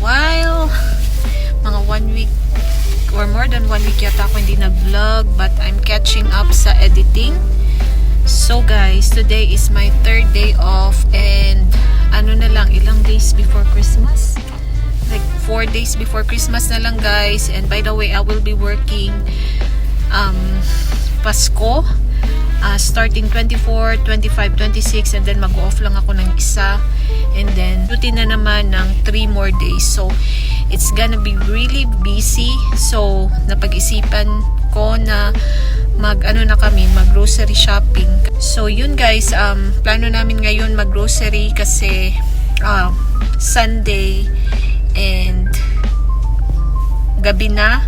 while. Mga 1 week or more than 1 week yata ako hindi nag-vlog, but I'm catching up sa editing. So guys, today is my 3rd day off and ano na lang, ilang days before Christmas? Like 4 days before Christmas na lang guys. And by the way, I will be working Pasko. Starting 24, 25, 26 and then mag-off lang ako ng isa and then duty na naman ng 3 more days. So it's gonna be really busy. So napag-isipan ko na mag grocery shopping. So yun guys, plano namin ngayon mag grocery kasi Sunday and gabi na.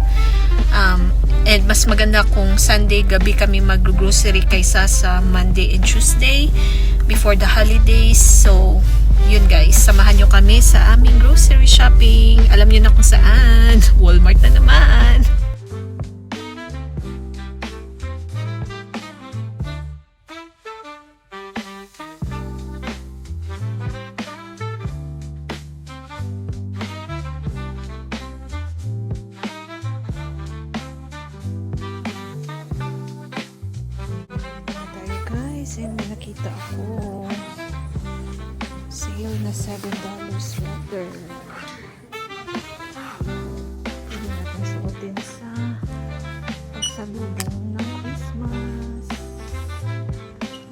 And mas maganda kung Sunday gabi kami mag-grocery kaysa sa Monday and Tuesday before the holidays. So, yun guys, samahan nyo kami sa aming grocery shopping. Alam nyo na kung saan. Walmart na naman. And may nakita ako sale na $7 sweater. Pwede natin suotin sa pagsalubong ng Christmas.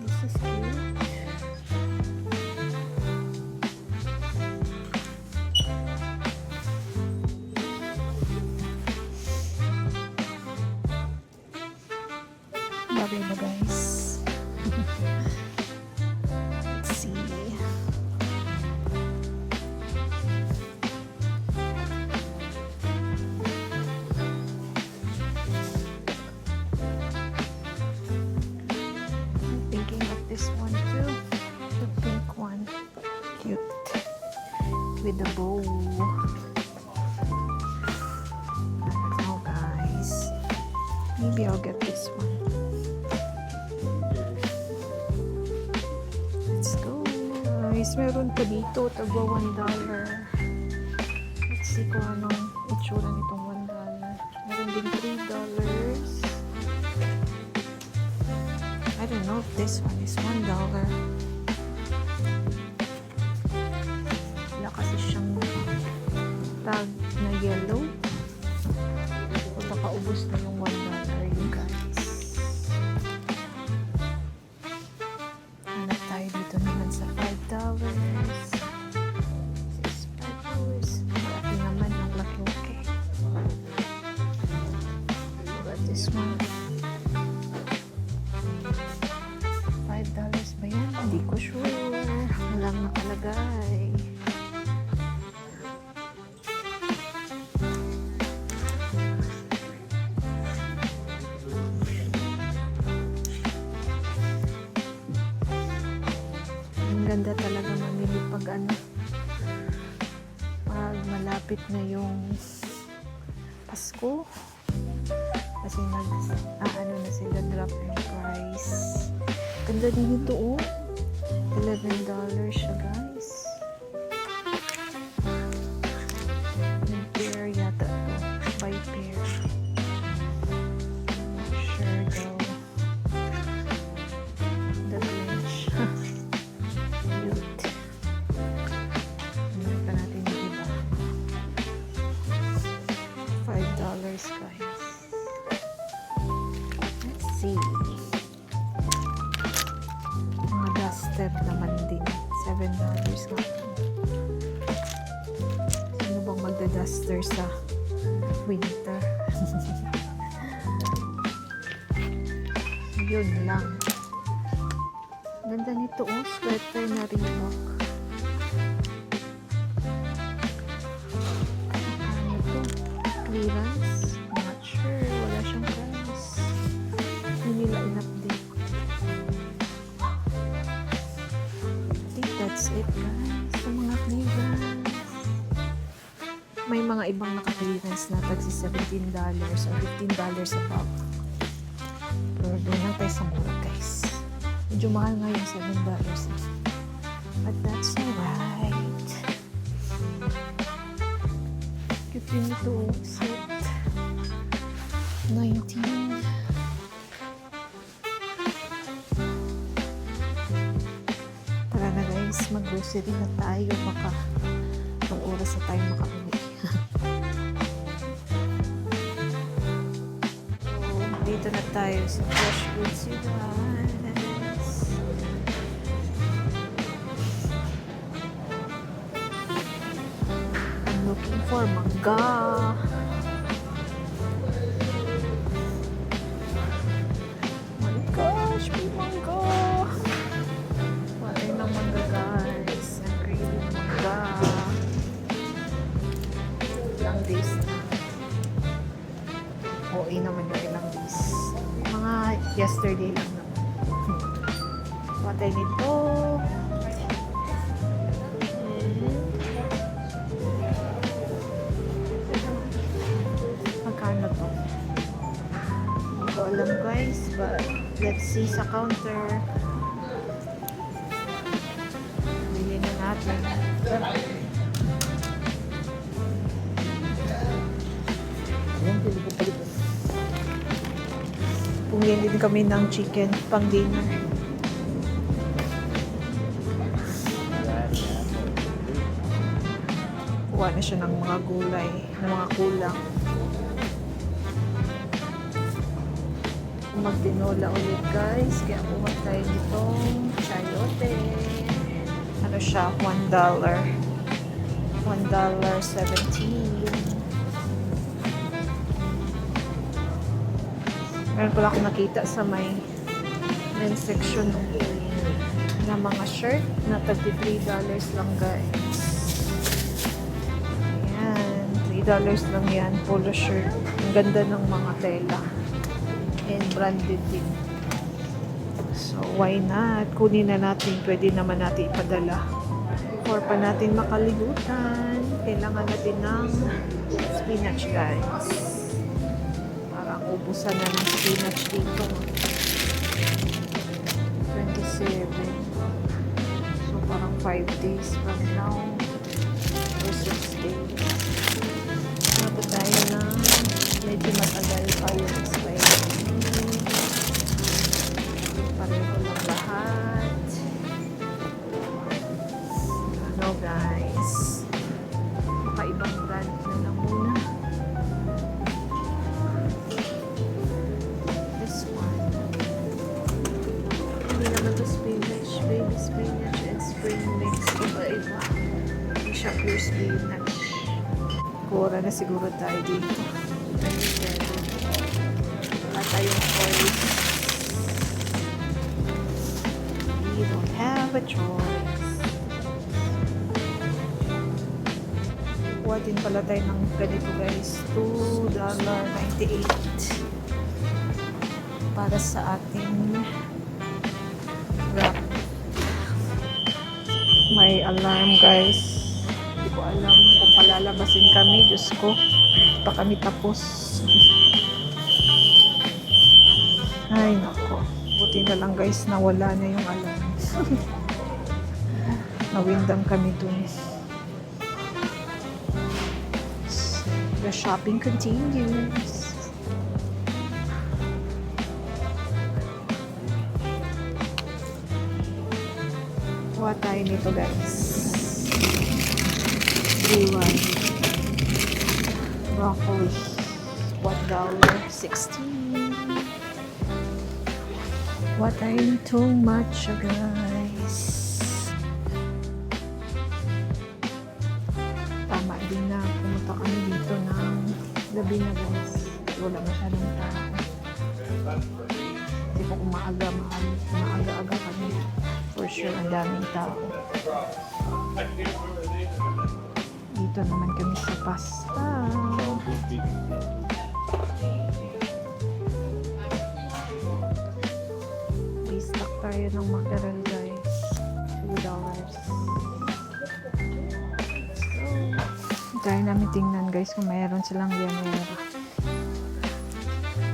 This is cute. Bagay ba guys? Let's see. I'm thinking of this one too. The pink one. Cute. With the bow. I don't know guys. Maybe I'll get this one. Meron pa dito, tagwa $1. Let's see kung anong itsura nitong $1. Meron din $3. I don't know if this one is $1. Wala kasi siyang tag na yellow. O baka ubos na yung $1 you guys. Hanap tayo dito naman sa $5. $5. Malaki naman ang laki-laki. But this one $5 ba yan? Hindi ko sure. Walang nakalagay. Ganda talaga mamili pag malapit na yung Pasko kasi na sila drop in price. Ganda din ito oh, $11 siya guys. May pair yata to, by pair. Sure daw the Grinch. $5 guys. Let's see. Mga duster naman din. $7 nga. Sino bang magda-duster sa winter? Yun lang. Ganda nito oh. Sweater na Reebok. Clearance? Not sure. Wala siyang price. Hindi nila in-update. I think that's it guys. Sa mga clearance. May mga ibang naka-clearance na tagsi $17 or $15 above. Pero doon lang tayo sa mura guys. Medyo mahal nga yung $7. But that's alright. din ito. Set. 19. Tara na guys, mag-grocery na tayo. Baka ang oras na tayo makauwi. So, dito na tayo sa fresh goods, you guys. I'm looking for mangga. My gosh, may mangga. Wala ng mangga guys. I'm craving mangga. Ilang days na. OA naman yung ilang days. Mga yesterday lang naman. What I need to. Magkano to? Hindi ko alam guys, but let's see sa counter. Bili na natin. Pumili din kami ng chicken pang dinner. Kuha na siya ng mga gulay, ng mga kulang. Magtinola ulit guys, kaya kuha tayo nitong chayote. Ano siya? $1. $1.17. Meron pala akong nakita sa may men's section na mga shirt na $33 lang guys. Ayan, $3 lang yan, polo shirt. Ang ganda ng mga tela. And branded din. So, why not? Kunin na natin. Pwede naman natin ipadala. Before pa natin makalimutan, kailangan natin ng spinach guys. Parang ubusan na ng spinach dito. 27. So, parang 5 days from now. Or 6 days. Ano tayo na medyo matagal pa yung expiry. Pareho lang lahat. Ano guys? Makaibang brand na lang muna. This one. Hindi naman to spinach. Baby spinach and spring mix. Iba-iba. Hindi siya pure spinach. Kura na siguro tayo dito. Wala tayong choice. We don't have a choice. Kuha din pala tayo ng ganito guys. $2.98 para sa ating wrap. May alarm guys. Hindi ko alam kung palalabasin kami. Diyos ko, pa kami tapos. Ay nako. Buti na lang guys na wala na yung alarm. Nawindang kami dun. The shopping continues. Kuha tayo nito guys. Iwan. Broccoli. $1.16. What I'm too much guys. Tama din na pumunta kami dito ng gabi na guys. Wala masyadong tao. Hindi po kung maaga-aga kami. For sure ang daming tao. Dito naman kami sa pasta. Restock tayo ng mackerel guys. $2. Try namin tingnan guys kung mayroon silang yanera.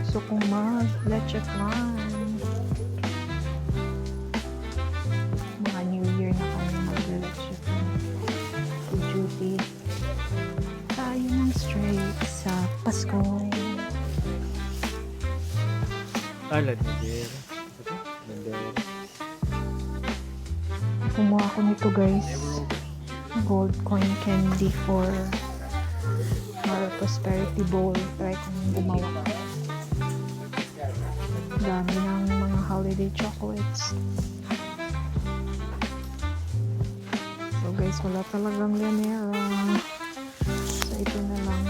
So kung mag-leche flan, mga New Year na kami mag-leche flan. Duty. tayo ng straight sa Pasko. Lander. Lander. Kumuha ko nito guys. Gold coin candy for our prosperity bowl. Try kong gumawa. Dami ng mga holiday chocolates. So guys, wala talagang Llanera. So ito na lang.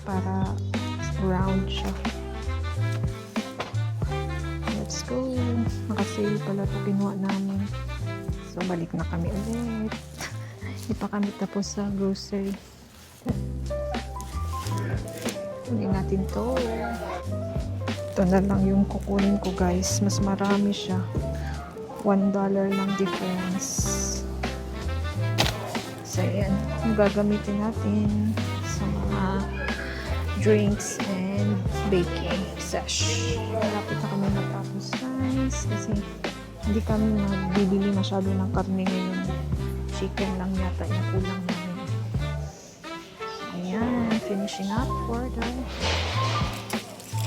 Para round siya. Let's go. Nakasale pala ito ginawa namin. So balik na kami ulit. Hindi pa kami tapos sa grocery. Hindi natin to. Ito na lang yung kukunin ko guys. Mas marami siya. $1 lang difference. So yan. Yung gagamitin natin sa mga drinks and baking sesh. Malapit na kami matapos guys. Kasi hindi kami magbibili masyado ng karne ngayon. Chicken lang yata yung kulang namin. Ayan. Finishing up for the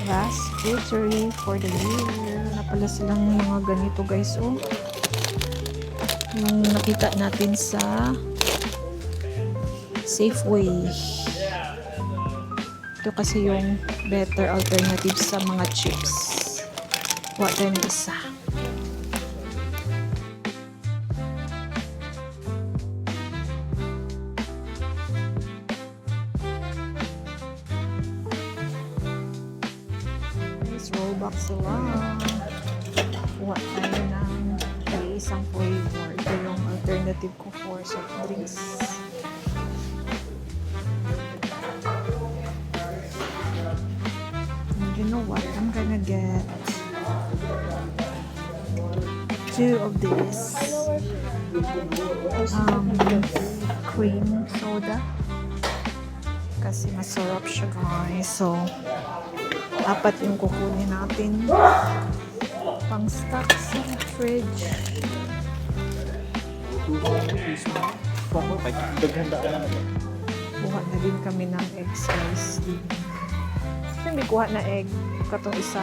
last grocery for the year. Na pala silang mga ganito guys. Oh. Yung nakita natin sa Safeway. Ito kasi yung better alternative sa mga chips. What tayo ng isa? Nice rollback sila. Kuha tayo ng isang flavor. Ito yung alternative ko for soft drinks. You know what? I'm gonna get 2 of these cream soda kasi masarap siya guys. So 4 yung kukunin natin pang stock sa fridge. Kuha na din kami ng eggs guys. Hindi kuha na egg katong isa.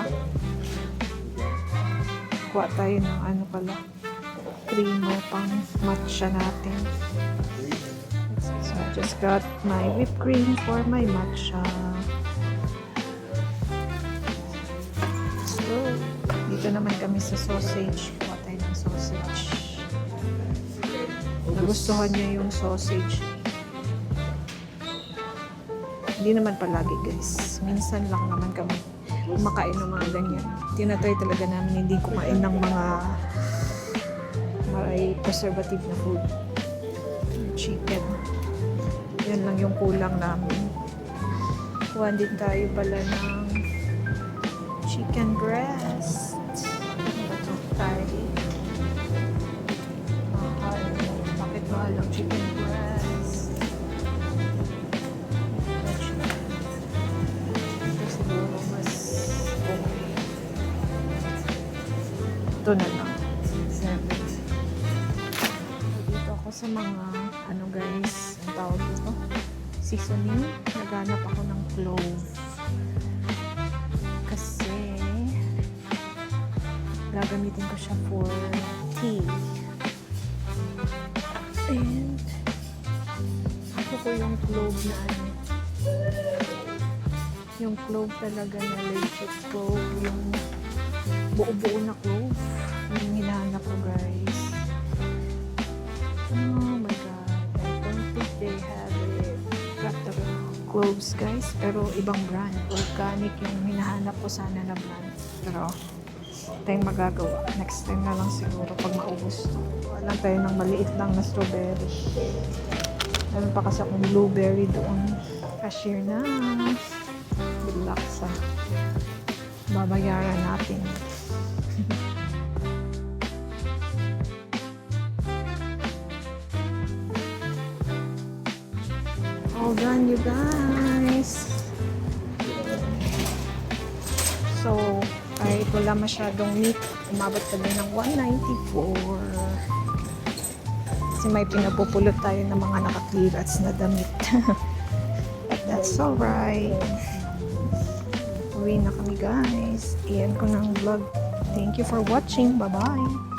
Kuha tayo ng ano pala, cream pang matcha natin. So I just got my whipped cream for my matcha. So dito naman kami sa sausage. Kuha tayo ng sausage. Nagustuhan niya yung sausage. Hindi naman palagi guys. Minsan lang naman kami kumakain ng mga ganyan. Tinatry talaga namin hindi kumain ng mga may preservative na food. Chicken. Yan lang yung kulang namin. Kuha din tayo pala ng chicken breast. Ito tayo. Mahal. Bakit mahal ang chicken breast? Ito na lang. 7. Dito ako sa mga ano guys, ang tawag dito, seasoning. Naghanap ako ng clove. Kasi gagamitin ko siya for tea. And ako ko yung clove na ano. Yung clove talaga na legit clove. Yung buo-buo na clove. Yung hinahanap ko guys. Oh my god. I don't think they have it. Got the cloves guys. Pero ibang brand. Organic yung hinahanap ko sana na brand. Pero tayong magagawa. Next time na lang siguro pag maubos to. Walang tayo ng maliit lang na strawberry. Meron pa kasi akong blueberry doon. Cashier na. Good luck sa babayaran natin. All done you guys. So kahit wala masyadong meat, umabot kami ng $194. kasi may pinapupulot tayo ng mga naka-clearance na damit. But that's alright. Uwi na kami guys. Iyan ko ng vlog. Thank you for watching. Bye-bye.